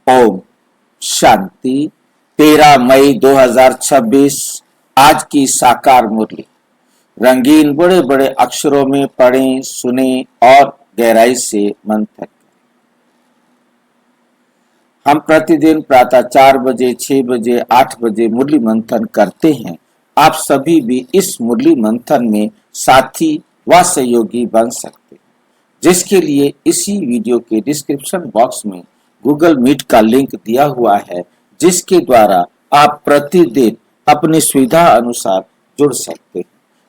ओम शांति। 13 मई 2026 आज की साकार मुरली रंगीन बड़े बड़े अक्षरों में पढ़ें, सुने और गहराई से मंथन। हम प्रतिदिन प्रातः 4 बजे, 6 बजे, 8 बजे मुरली मंथन करते हैं। आप सभी भी इस मुरली मंथन में साथी व सहयोगी बन सकते हैं, जिसके लिए इसी वीडियो के डिस्क्रिप्शन बॉक्स में गूगल मीट का लिंक दिया हुआ है, जिसके द्वारा आप प्रतिदिन अपनी सुविधा अनुसार जुड़ सकते हैं।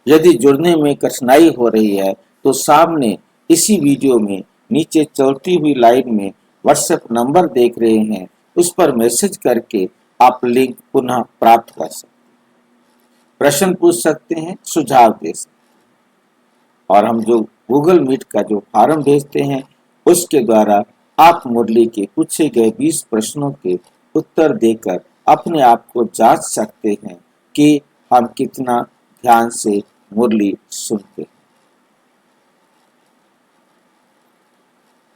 यदि जुड़ने में कठिनाई हो रही है तो सामने इसी वीडियो में नीचे चलती हुई लाइन में व्हाट्सएप नंबर देख रहे हैं, उस पर मैसेज करके आप लिंक पुनः प्राप्त कर सकते हैं, प्रश्न पूछ सकते हैं, सुझाव दे सकते हैं। और हम जो गूगल मीट का जो फॉर्म भेजते हैं उसके द्वारा आप मुरली के पूछे गए 20 प्रश्नों के उत्तर देकर अपने आप को जांच सकते हैं कि हम कितना ध्यान से मुरली सुनते हैं।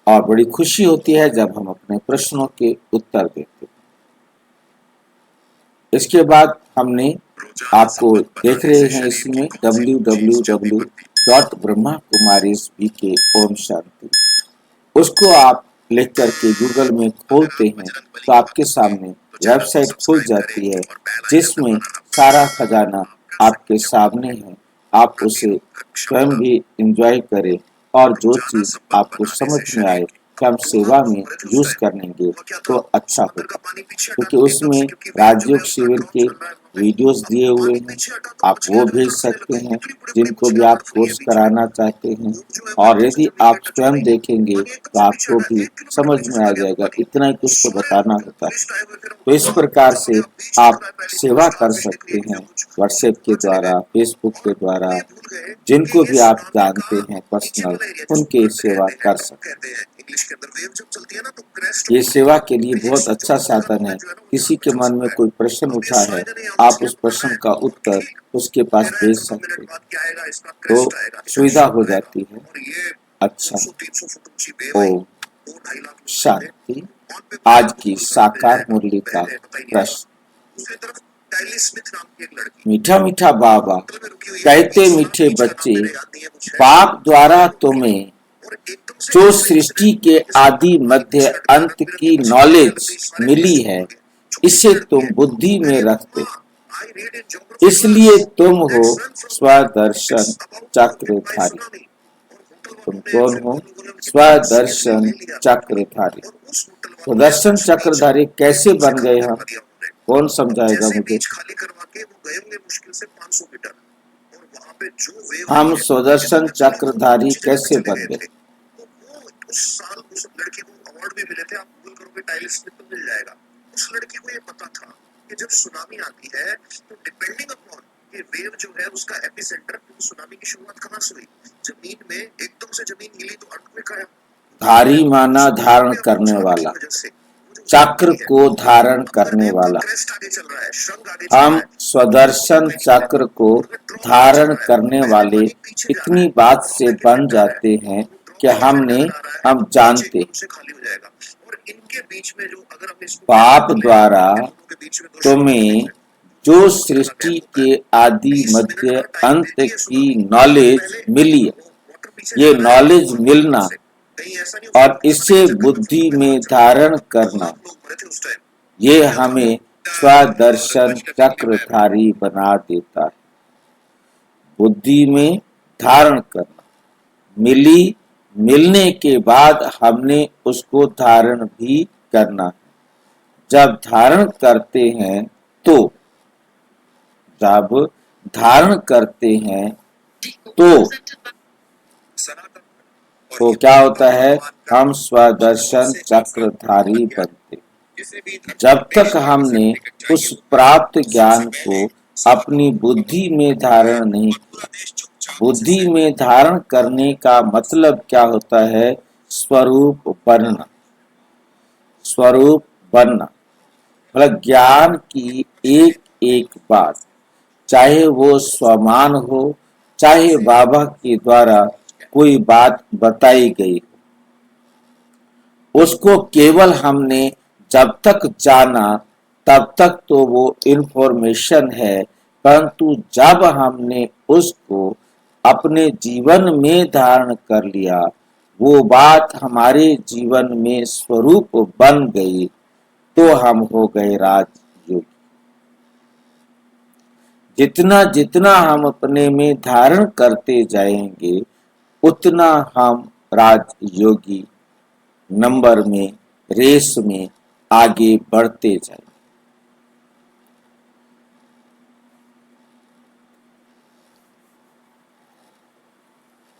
और बड़ी खुशी होती है जब हम अपने प्रश्नों के उत्तर देते हैं। इसके बाद हमने आपको देख रहे हैं इसमें www.brahmakumarisbk ओम शांति, उसको आप लिख करके गूगल में खोलते हैं तो आपके सामने वेबसाइट खुल जाती है, जिसमें सारा खजाना आपके सामने है। आप उसे स्वयं भी एंजॉय करें और जो चीज आपको समझ में आए कि हम सेवा में यूज करेंगे तो अच्छा होगा, क्योंकि उसमें राजयोग शिविर के वीडियोस दिए हुए हैं, आप वो भेज सकते हैं जिनको भी आप कोर्स कराना चाहते हैं। और यदि आप स्वयं देखेंगे तो आपको भी समझ में आ जाएगा, इतना ही कुछ तो बताना होता है। तो इस प्रकार से आप सेवा कर सकते हैं व्हाट्सएप के द्वारा, फेसबुक के द्वारा, जिनको भी आप जानते हैं पर्सनल, उनके सेवा कर सकते हैं। ये सेवा के लिए बहुत अच्छा साधन है। किसी के मन में कोई प्रश्न उठा है, आप उस प्रश्न का उत्तर उसके पास भेज सकते हैं, तो सुविधा हो जाती है। अच्छा, ओम शांति। आज की साकार मुरली का प्रश्न। मीठा मीठा बाबा कहते मीठे बच्चे, बाप द्वारा तुम्हें जो सृष्टि के आदि मध्य अंत की नॉलेज मिली है, इसे तुम बुद्धि में रखते, इसलिए तुम हो स्वदर्शन चक्रधारी। तुम कौन हो? स्वदर्शन चक्रधारी। स्वदर्शन चक्रधारी कैसे बन गए हम? कौन समझाएगा मुझे? हम स्वदर्शन चक्रधारी कैसे बन गए? उस साल उस लड़की को अवार्ड भी मिले थे, आप गूगल करोगे टाइलिस्ट में तो मिल जाएगा। उस लड़की को ये पता था कि जब सुनामी आती है तो डिपेंडिंग अपॉन ये वेव जो है उसका एपिसेंटर, सुनामी की शुरुआत कहां से हुई? जमीन में एकदम से जमीन हिली तो अर्थक्वेक आया। धारी माना धारण करने वाला, चक्र को धारण करने वाला। हम स्वदर्शन चक्र को धारण करने वाले इतनी बात से बन जाते हैं कि हम जानते बाप द्वारा तुम्हें जो सृष्टि के आदि मध्य अंत की नॉलेज मिली है, ये नॉलेज मिलना और इसे बुद्धि में धारण करना, ये हमें स्वदर्शन चक्रधारी बना देता है। बुद्धि में धारण करना, मिलने के बाद हमने उसको धारण भी करना है। जब धारण करते हैं तो क्या होता है? हम स्वदर्शन चक्रधारी बनते। जब तक हमने उस प्राप्त ज्ञान को अपनी बुद्धि में धारण नहीं किया। बुद्धि में धारण करने का मतलब क्या होता है? स्वरूप बनना। स्वरूप बनना मतलब ज्ञान की एक एक बात, चाहे वो स्वमान हो, चाहे बाबा के द्वारा कोई बात बताई गई, उसको केवल हमने जब तक जाना तब तक तो वो इंफॉर्मेशन है, परंतु जब हमने उसको अपने जीवन में धारण कर लिया, वो बात हमारे जीवन में स्वरूप बन गई, तो हम हो गए राजयोगी। जितना जितना हम अपने में धारण करते जाएंगे, उतना हम राजयोगी नंबर में, रेस में आगे बढ़ते जाएंगे।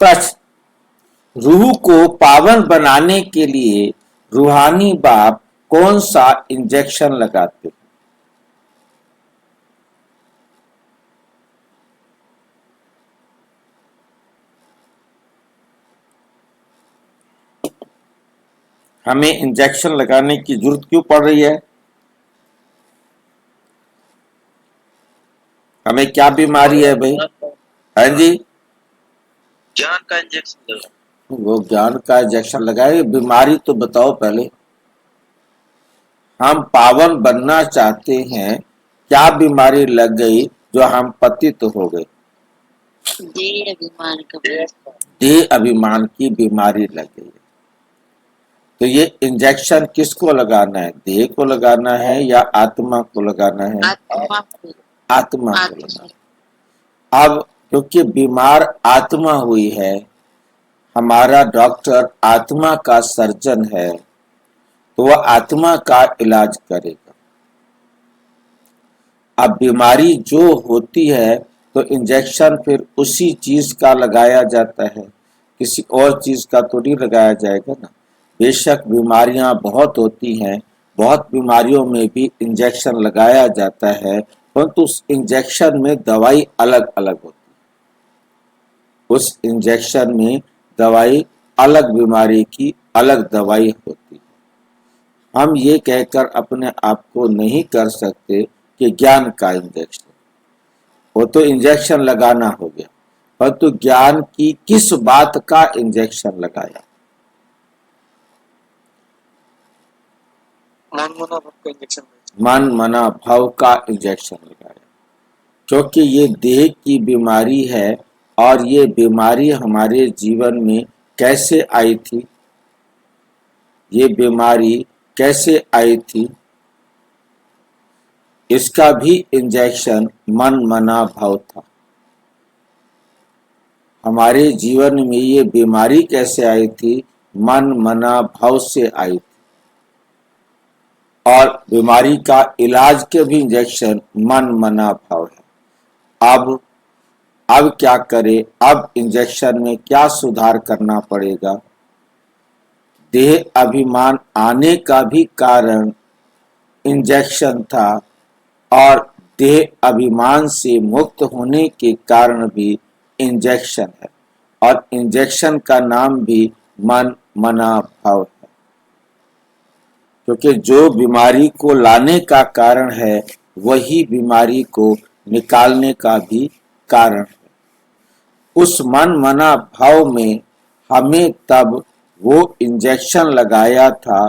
प्रश्न, रूह को पावन बनाने के लिए रूहानी बाप कौन सा इंजेक्शन लगाते? हमें इंजेक्शन लगाने की जरूरत क्यों पड़ रही है? हमें क्या बीमारी है भाई? हाँ जी, ज्ञान का इंजेक्शन लगा। वो ज्ञान का इंजेक्शन लगाए, बीमारी तो बताओ पहले। हम पावन बनना चाहते हैं, क्या बीमारी लग गई जो हम पतित हो गए? देह अभिमान की बीमारी लग गई। तो ये इंजेक्शन किसको लगाना है? देह को लगाना है या आत्मा को लगाना है? आत्मा को लगाना है। अब क्योंकि बीमार आत्मा हुई है, हमारा डॉक्टर आत्मा का सर्जन है, तो वह आत्मा का इलाज करेगा। अब बीमारी जो होती है तो इंजेक्शन फिर उसी चीज का लगाया जाता है, किसी और चीज का तो नहीं लगाया जाएगा ना। बेशक बीमारियां बहुत होती हैं, बहुत बीमारियों में भी इंजेक्शन लगाया जाता है, परंतु उस इंजेक्शन में दवाई अलग अलग होती है। उस इंजेक्शन में दवाई अलग, बीमारी की अलग दवाई होती है। हम ये कहकर अपने आप को नहीं कर सकते कि ज्ञान का इंजेक्शन, वो तो इंजेक्शन लगाना हो गया, परंतु ज्ञान की किस बात का इंजेक्शन लगाया? मन मना भाव का इंजेक्शन लगाया, क्योंकि ये देह की बीमारी है। और ये बीमारी हमारे जीवन में कैसे आई थी? ये बीमारी कैसे आई थी? इसका भी इंजेक्शन मन मना भाव था। हमारे जीवन में ये बीमारी कैसे आई थी? मन मना भाव से आई थी। और बीमारी का इलाज के भी इंजेक्शन मन मना भाव है। अब क्या करें? अब इंजेक्शन में क्या सुधार करना पड़ेगा? देह अभिमान आने का भी कारण इंजेक्शन था, और देह अभिमान से मुक्त होने के कारण भी इंजेक्शन है, और इंजेक्शन का नाम भी मन मना भाव है। क्योंकि जो बीमारी को लाने का कारण है, वही बीमारी को निकालने का भी कारण है। उस मन मना भाव में हमें तब वो इंजेक्शन लगाया था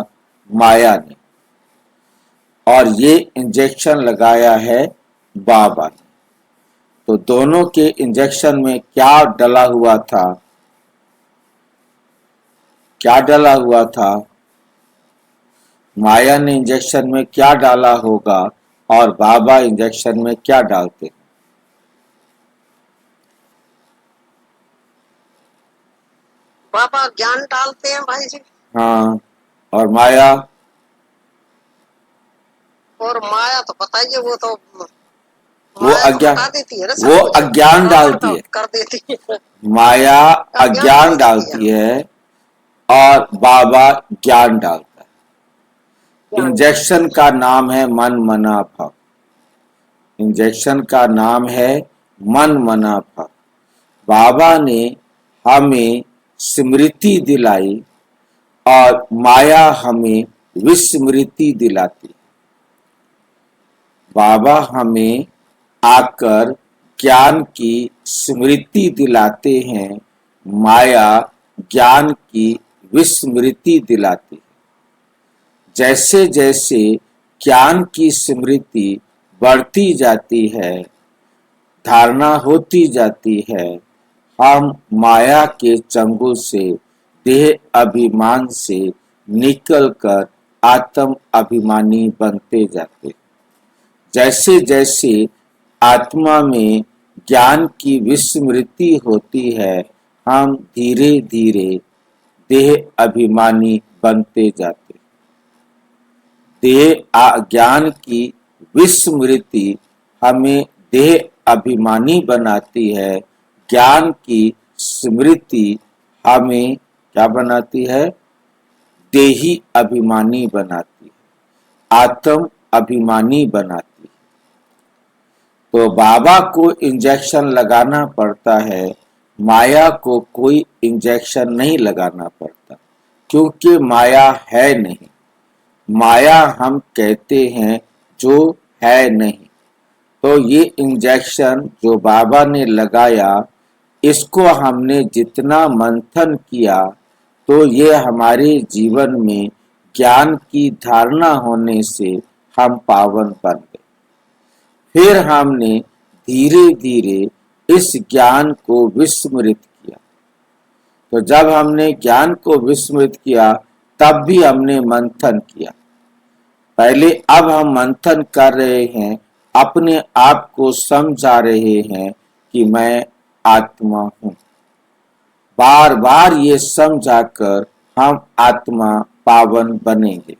माया ने, और ये इंजेक्शन लगाया है बाबा ने। तो दोनों के इंजेक्शन में क्या डला हुआ था? क्या डला हुआ था? माया ने इंजेक्शन में क्या डाला होगा, और बाबा इंजेक्शन में क्या डालते हैं? बाबा ज्ञान डालते हैं भाई जी। हाँ, और माया? और माया तो पता ही है, वो तो वो अज्ञान, बता देती है ना, वो अज्ञान डालती है। कर देती है। माया अज्ञान डालती है और बाबा ज्ञान डालता है। इंजेक्शन का नाम है मन मना भाव। इंजेक्शन का नाम है मन मना भाव। बाबा ने हमें स्मृति दिलाई, और माया हमें विस्मृति दिलाती। बाबा हमें आकर ज्ञान की स्मृति दिलाते हैं, माया ज्ञान की विस्मृति दिलाती है। जैसे जैसे ज्ञान की स्मृति बढ़ती जाती है, धारणा होती जाती है, हम माया के चंगुल से, देह अभिमान से निकलकर आत्म अभिमानी बनते जाते हैं। जैसे जैसे आत्मा में ज्ञान की विस्मृति होती है, हम धीरे धीरे देह अभिमानी बनते जाते हैं। ज्ञान की विस्मृति हमें देह अभिमानी बनाती है, ज्ञान की स्मृति हमें क्या बनाती है? देही अभिमानी बनाती है, आत्म अभिमानी बनाती है। तो बाबा को इंजेक्शन लगाना पड़ता है, माया को कोई इंजेक्शन नहीं लगाना पड़ता, क्योंकि माया है नहीं। माया हम कहते हैं जो है नहीं। तो ये इंजेक्शन जो बाबा ने लगाया, इसको हमने जितना मंथन किया, तो ये हमारे जीवन में ज्ञान की धारणा होने से हम पावन बन गए। फिर हमने धीरे धीरे इस ज्ञान को विस्मृत किया। तो जब हमने ज्ञान को विस्मृत किया, तब भी हमने मंथन किया। पहले अब हम मंथन कर रहे हैं, अपने आप को समझा रहे हैं कि मैं आत्मा हूं। बार बार ये समझाकर हम आत्मा पावन बनेंगे।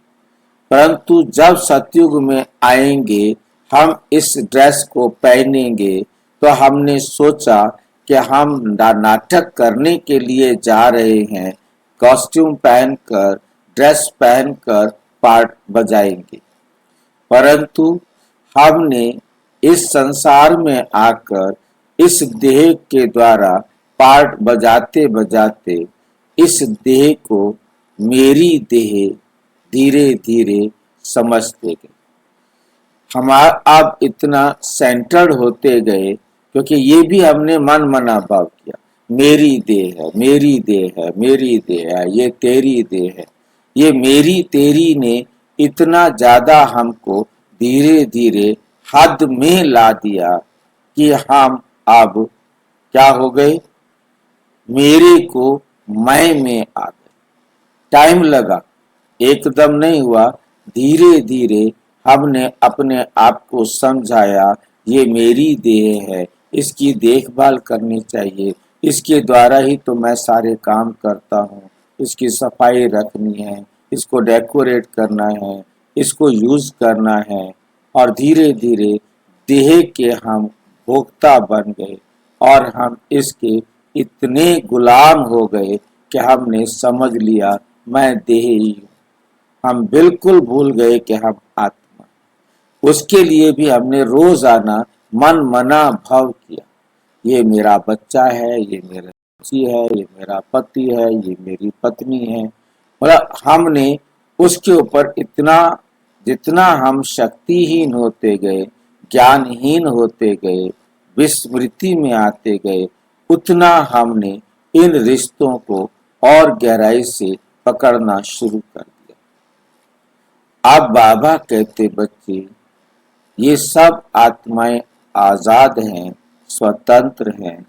परंतु जब सतयुग में आएंगे, हम इस ड्रेस को पहनेंगे, तो हमने सोचा कि हम नाटक करने के लिए जा रहे हैं, कॉस्ट्यूम पहनकर, ड्रेस पहनकर पार्ट बजाएंगे। परंतु हमने इस संसार में आकर इस देह के द्वारा पार्ट बजाते बजाते इस देह को मेरी देह धीरे धीरे समझते गए। हमारा अब इतना सेंटर्ड होते गए, क्योंकि ये भी हमने मन मना भाव किया, मेरी देह है, मेरी देह है, मेरी देह है, ये तेरी देह है। ये मेरी तेरी ने इतना ज्यादा हमको धीरे धीरे हद में ला दिया कि हम अब क्या हो गए? मेरे को मैं में आ गए। टाइम लगा, एकदम नहीं हुआ, धीरे धीरे हमने अपने आप को समझाया, ये मेरी देह है, इसकी देखभाल करनी चाहिए, इसके द्वारा ही तो मैं सारे काम करता हूँ, इसकी सफाई रखनी है, इसको डेकोरेट करना है, इसको यूज करना है। और धीरे धीरे देह के हम भोक्ता बन गए और हम इसके इतने गुलाम हो गए कि हमने समझ लिया मैं देह ही हूँ। हम बिल्कुल भूल गए कि हम आत्मा। उसके लिए भी हमने रोजाना मन मना भाव किया, ये मेरा बच्चा है, ये मेरा बच्ची है, ये मेरा पति है, ये मेरी पत्नी है। मतलब हमने उसके ऊपर इतना, जितना हम शक्तिहीन होते गए, ज्ञानहीन होते गए, विस्मृति में आते गए, उतना हमने इन रिश्तों को और गहराई से पकड़ना शुरू कर दिया। अब बाबा कहते, बच्चे ये सब आत्माएं आजाद हैं, स्वतंत्र हैं,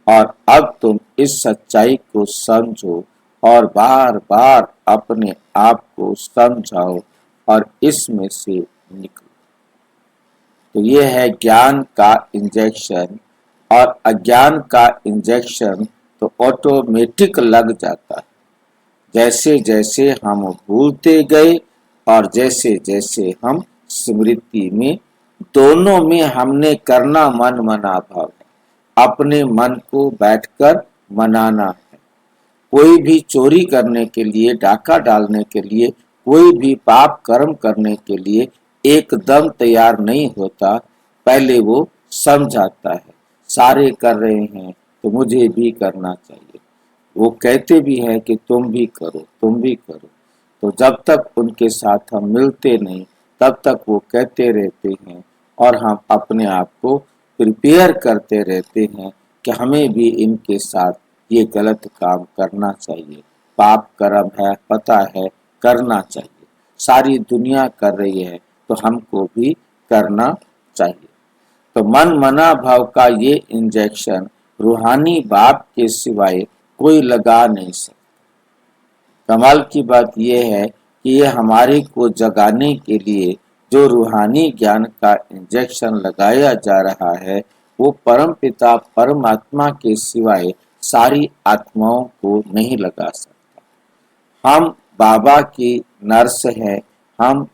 और अब तुम इस सच्चाई को समझो और बार बार अपने आप को समझाओ और इसमें से निकलो। तो ये है ज्ञान का इंजेक्शन। और अज्ञान का इंजेक्शन तो ऑटोमेटिक लग जाता है। जैसे जैसे हम भूलते गए और जैसे जैसे हम स्मृति में, दोनों में हमने करना मन मना भाव है। अपने मन को बैठकर मनाना है। कोई भी चोरी करने के लिए, डाका डालने के लिए, कोई भी पाप कर्म करने के लिए एकदम तैयार नहीं होता। पहले वो समझाता है, सारे कर रहे हैं तो मुझे भी करना चाहिए। वो कहते भी हैं कि तुम भी करो, तुम भी करो। तो जब तक उनके साथ हम मिलते नहीं, तब तक वो कहते रहते हैं और हम अपने आप को प्रिपेयर करते रहते हैं कि हमें भी इनके साथ ये गलत काम करना चाहिए। पाप कर्म है, पता है, करना चाहिए। सारी दुनिया कर रही है तो हमको भी करना चाहिए। तो मन मना भाव का ये इंजेक्शन रूहानी बाप के सिवाय कोई लगा नहीं सकता। कमाल की बात यह है कि ये हमारे को जगाने के लिए जो रूहानी ज्ञान का इंजेक्शन लगाया जा रहा है वो परम पिता परमात्मा के सिवाय सारी आत्माओं को नहीं लगा सकता। हम बाबा की नर्स हैं, हम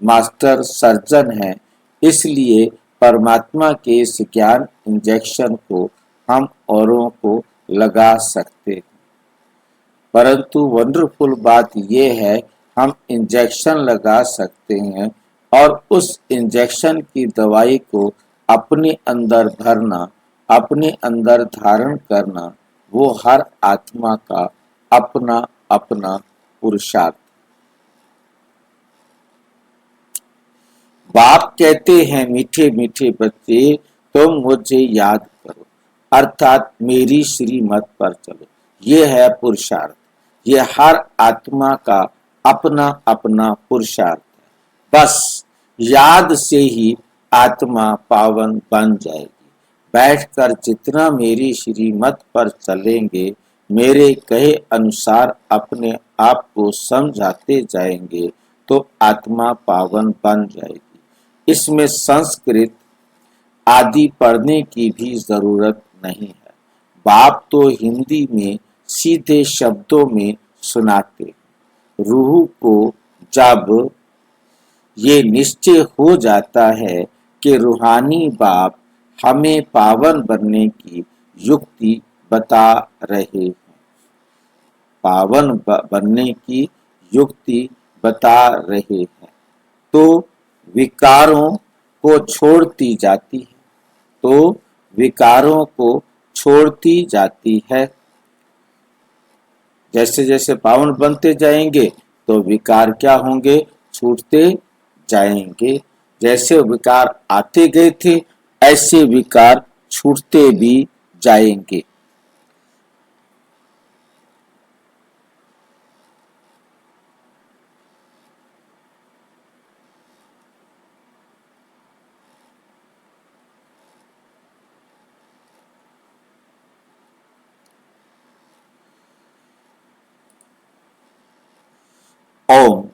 मास्टर सर्जन हैं, इसलिए परमात्मा के इस ज्ञान इंजेक्शन को हम औरों को लगा सकते हैं। परंतु वंडरफुल बात यह है हम इंजेक्शन लगा सकते हैं और उस इंजेक्शन की दवाई को अपने अंदर भरना, अपने अंदर धारण करना, वो हर आत्मा का अपना अपना पुरुषार्थ। बाप कहते हैं मीठे मीठे बच्चे तुम मुझे याद करो, अर्थात मेरी श्रीमत पर चलो। ये है पुरुषार्थ, ये हर आत्मा का अपना अपना पुरुषार्थ है। बस याद से ही आत्मा पावन बन जाएगी। बैठकर जितना मेरी श्रीमत पर चलेंगे, मेरे कहे अनुसार अपने आप को समझाते जाएंगे तो आत्मा पावन बन जाएगी। इसमें संस्कृत आदि पढ़ने की भी जरूरत नहीं है। बाप तो हिंदी में सीधे शब्दों में सुनाते। रूह को जब ये निश्चय हो जाता है कि रूहानी बाप हमें पावन बनने की युक्ति बता रहे हैं, पावन बनने की युक्ति बता रहे हैं, तो विकारों को छोड़ती जाती है, तो विकारों को छोड़ती जाती है। जैसे जैसे पावन बनते जाएंगे तो विकार क्या होंगे, छूटते जाएंगे। जैसे विकार आते गए थे ऐसे विकार छूटते भी जाएंगे। ओम